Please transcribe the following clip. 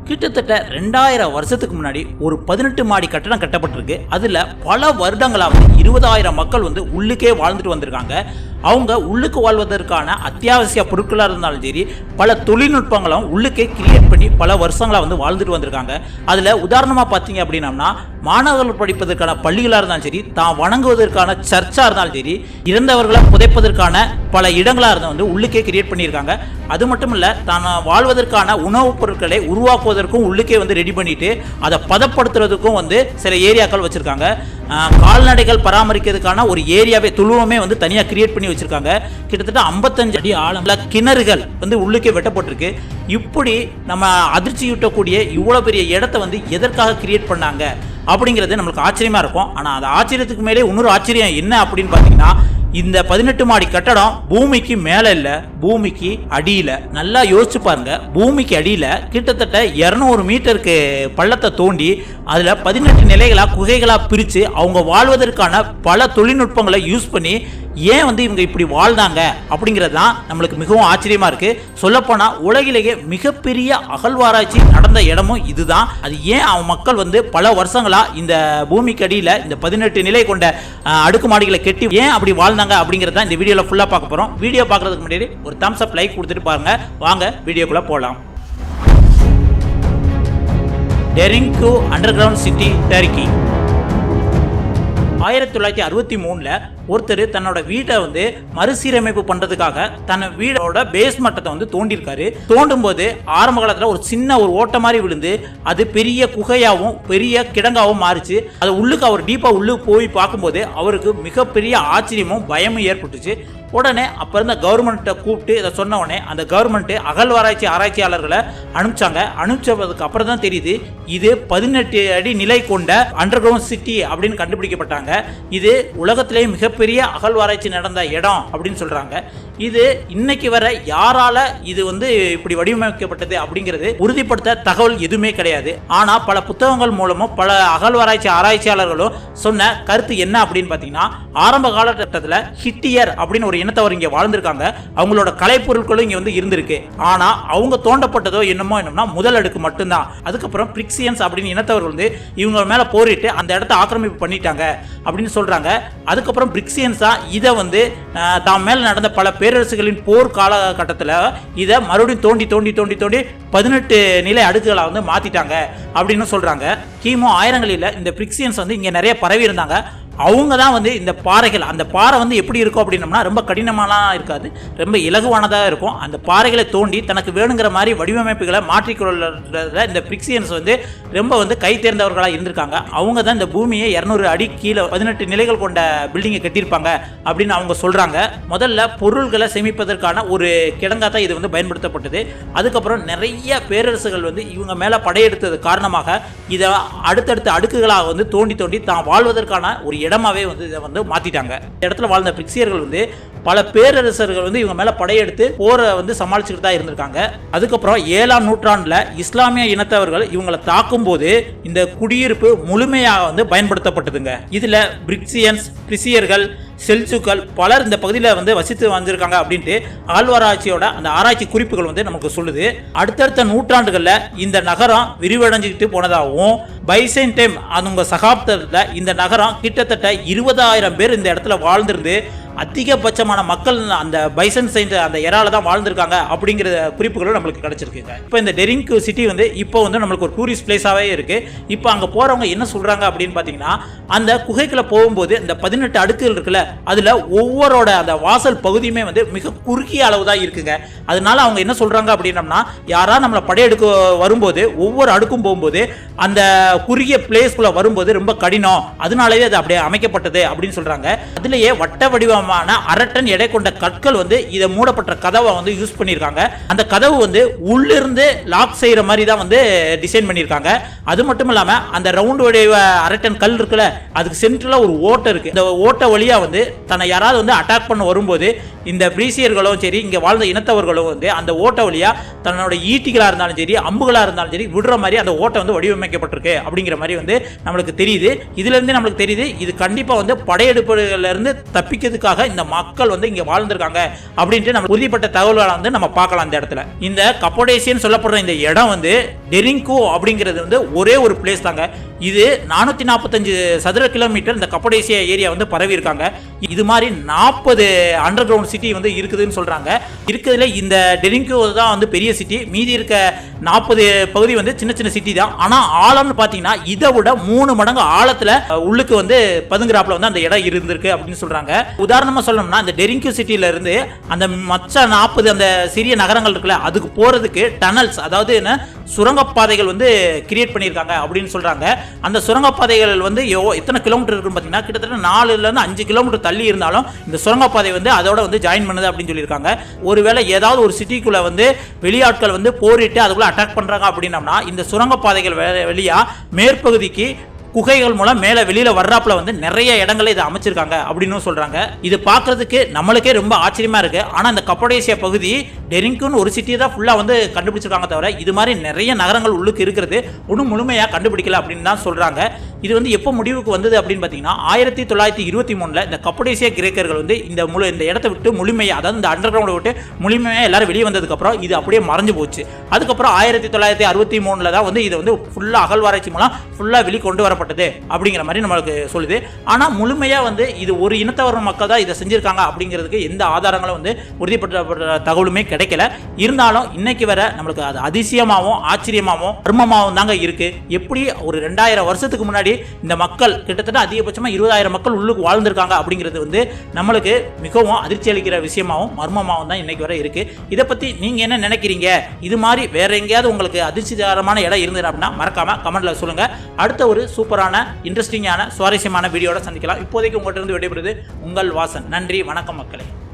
கிட்டத்தட்ட 2000 வருஷத்துக்கு முன்னாடி ஒரு 18 மாடி கட்டடம் கட்டப்பட்டிருக்கு. அதில் பல வருடங்களாக 20,000 மக்கள் உள்ளுக்கே வாழ்ந்துட்டு வந்திருக்காங்க. அவங்க உள்ளுக்கு வாழ்வதற்கான அத்தியாவசிய பொருட்களாக இருந்தாலும் சரி, பல தொழில்நுட்பங்களும் உள்ளுக்கே கிரியேட் பண்ணி பல வருஷங்களாக வாழ்ந்துட்டு வந்திருக்காங்க. அதில் உதாரணமாக பார்த்தீங்க அப்படின்னா, மாணவர்கள் படிப்பதற்கான பள்ளிகளாக இருந்தாலும் சரி, தான் வணங்குவதற்கான சர்ச்சாக இருந்தாலும் சரி, இறந்தவர்களை புதைப்பதற்கான பல இடங்களாக இருந்தால் உள்ளுக்கே கிரியேட் பண்ணியிருக்காங்க. அது மட்டும் இல்லை, தான் வாழ்வதற்கான உணவுப் பொருட்களை உருவாக்குவதற்கும் உள்ளுக்கே ரெடி பண்ணிட்டு அதை பதப்படுத்துறதுக்கும் சில ஏரியாக்கள் வச்சுருக்காங்க. கால்நடைகள் பராமரிக்கிறதுக்கான ஒரு ஏரியாவே துளுவமே தனியாக கிரியேட் பண்ணி வச்சுருக்காங்க. கிட்டத்தட்ட 55 அடி ஆழம்ல கிணறுகள் உள்ளுக்கே வெட்டப்பட்டிருக்கு. இப்படி நம்ம அதிர்ச்சியூட்டக்கூடிய இவ்வளோ பெரிய இடத்த எதற்காக கிரியேட் பண்ணாங்க அப்படிங்கிறது நம்மளுக்கு ஆச்சரியமாக இருக்கும். ஆனால் அது ஆச்சரியத்துக்கு மேலே இன்னொரு ஆச்சரியம் என்ன அப்படின்னு பார்த்தீங்கன்னா, இந்த 18 மாடி கட்டடம் பூமிக்கு மேலே இல்லை, பூமிக்கு அடியில். நல்லா யோசிச்சு பாருங்க, பூமிக்கு அடியில் கிட்டத்தட்ட 200 மீட்டருக்கு பள்ளத்தை தோண்டி அதில் 18 நிலைகளாக குகைகளாக பிரித்து அவங்க வாழ்வதற்கான பல தொழில்நுட்பங்களை யூஸ் பண்ணி ஏன் இவங்க இப்படி வாழ்ந்தாங்க அப்படிங்கிறது தான் நம்மளுக்கு மிகவும் ஆச்சரியமாக இருக்குது. சொல்லப்போனால் உலகிலேயே மிகப்பெரிய அகழ்வாராய்ச்சி நடந்த இடமும் இதுதான். அது ஏன் அவன் மக்கள் பல வருஷங்களாக இந்த பூமிக்கு அடியில் இந்த 18 நிலை கொண்ட அடுக்குமாடிகளை கெட்டி ஏன் அப்படி வாழ்ந்தாங்க அப்படிங்கிறது தான் இந்த வீடியோவில் ஃபுல்லாக பார்க்க போகிறோம். வீடியோ பார்க்குறதுக்கு முன்னாடி ஒரு தம்ஸ் அப் லைக் கொடுத்துட்டு பாருங்கள். வாங்க வீடியோக்குள்ளே போகலாம். டெரிங்கு அண்டர்கிரவுண்ட் சிட்டி, டர்க்கி. 1963 ஒருத்தர் தன்னோட வீட்டை மறுசீரமைப்பு பண்ணுறதுக்காக தன் வீடோட பேஸ்மெண்ட்டை தோண்டியிருக்காரு. தோண்டும் போது ஆரம்ப காலத்தில் ஒரு சின்ன ஒரு ஓட்ட மாதிரி விழுந்து அது பெரிய குகையாகவும் பெரிய கிடங்காகவும் மாறிச்சு. அது உள்ளுக்கு அவர் டீப்பாக உள்ளுக்கு போய் பார்க்கும்போது அவருக்கு மிகப்பெரிய ஆச்சரியமும் பயமும் ஏற்பட்டுச்சு. உடனே அப்போ இருந்த கவர்மெண்ட்டை கூப்பிட்டு இதை சொன்ன உடனே அந்த கவர்மெண்ட்டு அகழ்வாராய்ச்சி ஆராய்ச்சியாளர்களை அனுப்பிச்சாங்க. அனுப்பிச்சதுக்கு அப்புறம் தான் தெரியுது இது 18 அடி நிலை கொண்ட அண்டர் கிரவுண்ட் சிட்டி அப்படின்னு கண்டுபிடிக்கப்பட்டாங்க. இது உலகத்திலேயே மிகப்பெரிய அகழ்வாராய்ச்சி நடந்த இடம் அப்படின்னு சொல்றாங்க. இது இன்னைக்கு வரை யாரால இது இப்படி வடிவமைக்கப்பட்டது அப்படிங்கிறது உறுதிப்படுத்த தகவல் எதுவுமே கிடையாது. ஆனா பல புத்தகங்கள் மூலமும் பல அகழ்வாராய்ச்சி ஆராய்ச்சியாளர்களும் சொன்ன கருத்து என்ன அப்படின்னு பார்த்தீங்கன்னா, ஆரம்ப காலகட்டத்தில் ஹிட்டியர் அப்படின்னு ஒரு இனத்தவர் இங்கே வாழ்ந்திருக்காங்க. அவங்களோட கலைப்பொருட்களும் இங்கே இருந்திருக்கு. ஆனா அவங்க தோண்டப்பட்டதோ என்னமோ முதல் அடுக்கு மட்டும்தான். அதுக்கப்புறம் பிரிக்சியன்ஸ் அப்படின்னு இனத்தவர்கள் இவங்க மேல போரிட்டு அந்த இடத்த ஆக்கிரமிப்பு பண்ணிட்டாங்க அப்படின்னு சொல்றாங்க. அதுக்கப்புறம் பிரிக்சியன்ஸா இதை தாம் மேல நடந்த பல பேரரசுகளின் போர் காலகட்டத்தில் இதை மறுபடியும் தோண்டி தோண்டி தோண்டி தோண்டி 18 நிலை அடுக்குகளை மாத்திட்டாங்க அப்படின்னு சொல்றாங்க. கிமு 1000களில் இந்த பிரிக்சியன்ஸ் இங்க நிறைய பரவி இருந்தாங்க. அவங்க தான் இந்த பாறைகள், அந்த பாறை எப்படி இருக்கும் அப்படின்னம்னா ரொம்ப கடினமாலாம் இருக்காது, ரொம்ப இலகுவானதாக இருக்கும். அந்த பாறைகளை தோண்டி தனக்கு வேணுங்கிற மாதிரி வடிவமைப்புகளை மாற்றிக்கொள்ள இந்த பிரிக்சியன்ஸ் ரொம்ப கை தேர்ந்தவர்களாக இருந்திருக்காங்க. அவங்க தான் இந்த பூமியை 200 அடி கீழே 18 நிலைகள் கொண்ட பில்டிங்கை கட்டியிருப்பாங்க அப்படின்னு அவங்க சொல்கிறாங்க. முதல்ல பொருள்களை சேமிப்பதற்கான ஒரு கிடங்காக தான் இது பயன்படுத்தப்பட்டது. அதுக்கப்புறம் நிறைய பேரரசுகள் இவங்க மேலே படையெடுத்தது காரணமாக இதை அடுத்தடுத்த அடுக்குகளாக தோண்டி தோண்டி தான் வாழ்வதற்கான ஒரு இடமாவே இதை மாத்திட்டாங்க. இந்த இடத்துல வாழ்ந்த பிரிக்சியர்கள் பல பேரரசர்கள் இவங்க மேல படையெடுத்து போரை சமாளிச்சுட்டு தான் இருந்திருக்காங்க. அதுக்கப்புறம் 7ஆம் நூற்றாண்டுல இஸ்லாமிய இனத்தவர்கள் இவங்களை தாக்கும் போது இந்த குடியிருப்பு முழுமையாக பயன்படுத்தப்பட்டதுங்க. இதுல பிரிக்சியன்ஸ், பிரிசியர்கள், செல்சுக்கள் பலர் இந்த பகுதியில் வசித்து வந்திருக்காங்க அப்படின்ட்டு அகழ்வாராய்ச்சியோட அந்த ஆராய்ச்சி குறிப்புகள் நமக்கு சொல்லுது. அடுத்தடுத்த நூற்றாண்டுகளில் இந்த நகரம் விரிவடைஞ்சிக்கிட்டு போனதாகவும் பைசன்டைம் அவங்க சகாப்தத்தில் இந்த நகரம் கிட்டத்தட்ட 20,000 பேர் இந்த இடத்துல வாழ்ந்திருந்து அதிகபட்சமான மக்கள் அந்த பைசன்டைன் அந்த எரால தான் வாழ்ந்திருக்காங்க அப்படிங்கிற குறிப்புகளும் நம்மளுக்கு கிடைச்சிருக்குங்க. இப்போ இந்த டெரிங்கு சிட்டி இப்போ நம்மளுக்கு ஒரு டூரிஸ்ட் பிளேஸாகவே இருக்கு. இப்போ அங்கே போறவங்க என்ன சொல்றாங்க அப்படின்னு பார்த்தீங்கன்னா, அந்த குகைக்குள்ள போகும்போது இந்த 18 அடுக்குகள் இருக்குல்ல, அதுல ஒவ்வொருட அந்த வாசல் பகுதியுமே மிக குறுகிய அளவு தான் இருக்குங்க. அதனால அவங்க என்ன சொல்றாங்க அப்படின்னம்னா, யாரா நம்மளை படையெடுக்க வரும்போது ஒவ்வொரு அடுக்கும் போகும்போது அந்த குறுகிய பிளேஸ்குள்ள வரும்போது ரொம்ப கடினம், அதனாலேயே அது அப்படியே அமைக்கப்பட்டது அப்படின்னு சொல்றாங்க. அதுலேயே வட்ட வடிவம் அரட்டன் எடை கொண்ட கற்கள் இதை மூடப்பட்ட கதவை யூஸ் பண்ணியிருக்காங்க. அந்த கதவு உள்ளிருந்து லாக் செய்யற மாதிரி தான் டிசைன் பண்ணியிருக்காங்க. அது மட்டும் இல்லாம அந்த ரவுண்ட் வடிவ அரட்டன் கல் இருக்குல்ல, அதுக்கு சென்டர்ல ஒரு ஓட்டை இருக்கு. இந்த ஓட்டை வழியா தன்னை யாராவது அட்டாக் பண்ண வரும்போது இந்த பிரீசியர்களும் சரி, இங்க வாழ்ந்த இனத்தவர்களும் அந்த ஓட்டை வழியா தன்னோட ஈட்டிகளா இருந்தாலும் சரி, அம்புகளா இருந்தாலும் சரி விடுற மாதிரி அந்த ஓட்டை வடிவமைக்கப்பட்டிருக்கு அப்படிங்கிற மாதிரி நம்மளுக்கு தெரியுது. இதுல இருந்து நம்மளுக்கு தெரியுது இது கண்டிப்பா படையெடுப்புல இருந்து தப்பிக்கிறதுக்காக காலமாக இந்த மக்கள் வந்து இங்க வாழ்ந்திருக்காங்க அப்படின்ட்டு நம்ம உறுதிப்பட்ட தகவல்களை வந்து நம்ம பார்க்கலாம். இந்த இடத்துல இந்த கப்படேசியன் சொல்லப்படுற இந்த இடம் வந்து டெரிங்கோ அப்படிங்கிறது வந்து ஒரே ஒரு பிளேஸ் தாங்க. இது 445 சதுர கிலோமீட்டர் இந்த கப்படேசியா ஏரியா வந்து பரவி இருக்காங்க. இது மாதிரி 40 அண்டர் கிரவுண்ட் சிட்டி வந்து இருக்குதுன்னு சொல்றாங்க. இருக்கிறதுல இந்த டெரிங்கோ தான் வந்து பெரிய சிட்டி, மீதி இருக்க 40 பகுதி வந்து சின்ன சின்ன சிட்டி தான். ஆனா ஆழம்னு பாத்தீங்கன்னா இதை விட 3 மடங்கு ஆழத்துல உள்ளுக்கு வந்து பதுங்குறாப்புல வந்து அந்த இடம் இருந்திருக்கு அப்படின்னு சொல்றாங்க. உதாரணமா சொல்லணும்னா இந்த டெரிங்கோ சிட்டில இருந்து அந்த மற்ற 40 அந்த சிறிய நகரங்கள் இருக்குல்ல, அதுக்கு போறதுக்கு டனல்ஸ், அதாவது என்ன சுரங்கப்பாதைகள் வந்து கிரியேட் பண்ணியிருக்காங்க அப்படின்னு சொல்றாங்க. அந்த சுரங்கப்பாதைகள் வந்து எத்தனை கிலோமீட்டர் இருக்குன்னு பார்த்தீங்கன்னா கிட்டத்தட்ட 4லேருந்து 5 கிலோமீட்டர் தள்ளி இருந்தாலும் இந்த சுரங்கப்பாதை வந்து அதோட வந்து ஜாயின் பண்ணுது அப்படின்னு சொல்லியிருக்காங்க. ஒருவேளை ஏதாவது ஒரு சிட்டிக்குள்ள வந்து வெளியாட்கள் வந்து போரிட்டு அதுக்குள்ள அட்டாக் பண்றாங்க அப்படின்னம்னா இந்த சுரங்கப்பாதைகள் வழியா மேற்பகுதிக்கு குகைகள் மூலம் மேலே வெளியில வர்றாப்புல வந்து நிறைய இடங்களை இதை அமைச்சிருக்காங்க அப்படின்னு சொல்றாங்க. இது பார்க்கறதுக்கு நம்மளுக்கே ரொம்ப ஆச்சரியமா இருக்கு. ஆனா இந்த கப்படேசியா பகுதி டெரிங்கோன்னு ஒரு சிட்டியை தான் ஃபுல்லா வந்து கண்டுபிடிச்சிருக்காங்க தவிர இது மாதிரி நிறைய நகரங்கள் உள்ளுக்கு இருக்கிறது ஒன்றும் முழுமையா கண்டுபிடிக்கல அப்படின்னு தான் சொல்றாங்க. இது வந்து எப்போ முடிவுக்கு வந்தது அப்படின்னு பார்த்தீங்கன்னா 1923 இந்த கப்படேசியா கிரேக்கர்கள் வந்து இந்த இடத்தை விட்டு முழுமையாக, அதாவது இந்த அண்டர் கிரவுண்டை விட்டு முழுமையாக எல்லாரும் வெளியே வந்ததுக்கப்புறம் இது அப்படியே மறைஞ்சு போச்சு. அதுக்கப்புறம் 1963 தான் வந்து இதை வந்து ஃபுல்லாக அகழ்வாராய்ச்சி மூலம் ஃபுல்லாக வெளிக்கொண்டு வரப்பட்டது அப்படிங்கிற மாதிரி நம்மளுக்கு சொல்லுது. ஆனால் முழுமையாக வந்து இது ஒரு இனத்தவர மக்கள் தான் இதை செஞ்சிருக்காங்க அப்படிங்கிறதுக்கு எந்த ஆதாரங்களும் வந்து உறுதிப்பட்ட தகவலுமே கிடைக்கல. இருந்தாலும் இன்னைக்கு வர நம்மளுக்கு அது அதிசயமாகவும் ஆச்சரியமாகவும் மர்மமாகவும் தாங்க இருக்கு. எப்படி ஒரு 2000 வருஷத்துக்கு முன்னாடி இந்த மக்கள் கிட்டத்தட்ட அதிகபட்சமாக 20,000 மக்கள் உள்ளுக்கு வாழ்ந்திருக்காங்க அப்படிங்கிறது வந்து நம்மளுக்கு மிகவும் அதிர்ச்சி அளிக்கிற விஷயமாகவும் மர்மமாகவும் தான் இன்னைக்கு வரை இருக்கு. இதை பற்றி நீங்கள் என்ன நினைக்கிறீங்க? இது மாதிரி வேற எங்கேயாவது உங்களுக்கு அதிர்ச்சிகரமான இடம் இருந்தது அப்படின்னா மறக்காம கமெண்ட்ல சொல்லுங்க. அடுத்த ஒரு சூப்பரான இன்ட்ரெஸ்டிங்கான சுவாரஸ்யமான வீடியோட சந்திக்கலாம். இப்போதைக்கு உங்கள்கிட்ட இருந்து விடைபெறுவது உங்கள் வாசன். நன்றி, வணக்கம் மக்களே.